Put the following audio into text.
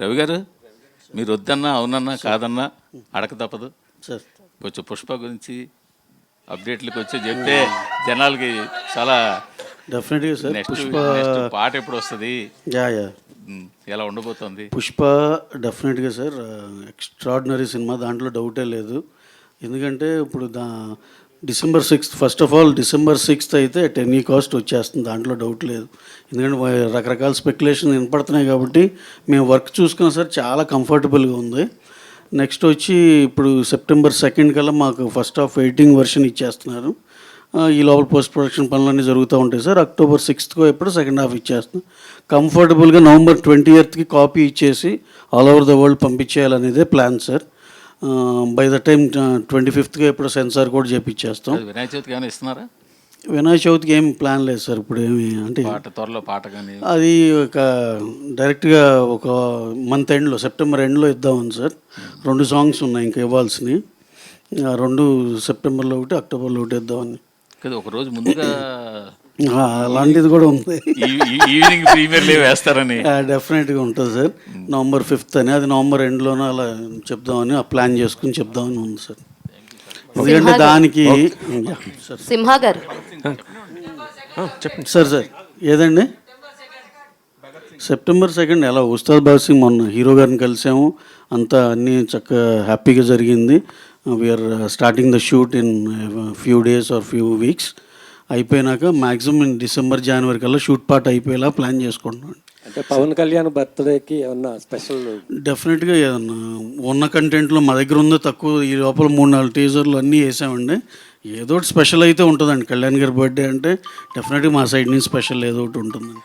రవి గారు, మీరు వద్దన్నా అవునన్నా కాదన్నా అడక తప్పదు సార్. కొంచెం పుష్ప గురించి అప్డేట్లకు వచ్చి చెప్తే జనాలకి చాలా డెఫినెట్గా సార్. నెక్స్ట్ పాట ఎప్పుడు వస్తుంది, యా యా ఎలా ఉండబోతుంది? పుష్ప డెఫినెట్గా సార్ ఎక్స్ట్రాడినరీ సినిమా, దాంట్లో డౌటే లేదు. ఎందుకంటే ఇప్పుడు December 6th, first of all December 6th అయితే అట్ ఎనీ కాస్ట్ వచ్చేస్తుంది, దాంట్లో డౌట్ లేదు. ఎందుకంటే రకరకాల స్పెక్యులేషన్ వినపడుతున్నాయి కాబట్టి మేము వర్క్ చూసుకున్నాం సార్, చాలా కంఫర్టబుల్గా ఉంది. నెక్స్ట్ వచ్చి ఇప్పుడు September 2nd కల్లా మాకు ఫస్ట్ హాఫ్ ఎడిటింగ్ వర్షన్ ఇచ్చేస్తున్నారు. ఈ లోపల పోస్ట్ ప్రొడక్షన్ పనులన్నీ జరుగుతూ ఉంటాయి సార్. October 6th ఎప్పుడు సెకండ్ హాఫ్ ఇచ్చేస్తున్నాం. కంఫర్టబుల్గా November 20th కాపీ ఇచ్చేసి ఆల్ ఓవర్ ద వరల్డ్ పంపించేయాలనేదే plan sir. By the time 25th ఎప్పుడు సెన్సార్ కూడా చేపించేస్తాం. వినాయక చవితికి ఏమైనా ఇస్తున్నారా? వినాయక చవితికి ఏం ప్లాన్ లేదు సార్ ఇప్పుడు. ఏమి అంటే త్వరలో పాట కానీ అది ఒక డైరెక్ట్గా ఒక మంత్ ఎండ్లో, సెప్టెంబర్ ఎండ్లో ఇద్దామని సార్. 2 సాంగ్స్ ఉన్నాయి ఇంకా ఇవ్వాల్సినవి. 2 సెప్టెంబర్లో ఒకటి, అక్టోబర్లో ఒకటి ఇద్దామని. కదా ఒక రోజు ముందుగా అలాంటిది కూడా ఉంది. ఈవినింగ్ ప్రీమియర్ లీవ్ వేస్తారని డెఫినెట్గా ఉంటుంది సార్. November 5th అని, అది November ఎండ్లోనే అలా చెప్దామని ప్లాన్ చేసుకుని చెప్దామని ఉంది సార్. ఎందుకంటే దానికి సింహా గారు చెప్పండి సార్. ఏదండి September 2nd ఎలా ఉస్తాద్ భగత్ సింగ్ మొన్న హీరో గారిని కలిసాము, అంతా అన్నీ చక్కగా హ్యాపీగా జరిగింది. We're starting the shoot in few days or few weeks. అయిపోయినాక మ్యాక్సిమం December, January కల్లా షూట్ పార్ట్ అయిపోయేలా ప్లాన్ చేసుకుంటున్నాను. అంటే పవన్ కళ్యాణ్ బర్త్డేకి ఏమన్నా స్పెషల్? డెఫినెట్గా ఏదన్నా ఉన్న కంటెంట్లో మా దగ్గర ఉందో తక్కువ, ఈ లోపల 3-4 టీజర్లు అన్నీ వేసామండి. ఏదో ఒకటి స్పెషల్ అయితే ఉంటుందండి. కళ్యాణ్ గారి బర్త్డే అంటే డెఫినెట్గా మా సైడ్ నుంచి స్పెషల్ ఏదో ఒకటి ఉంటుందండి.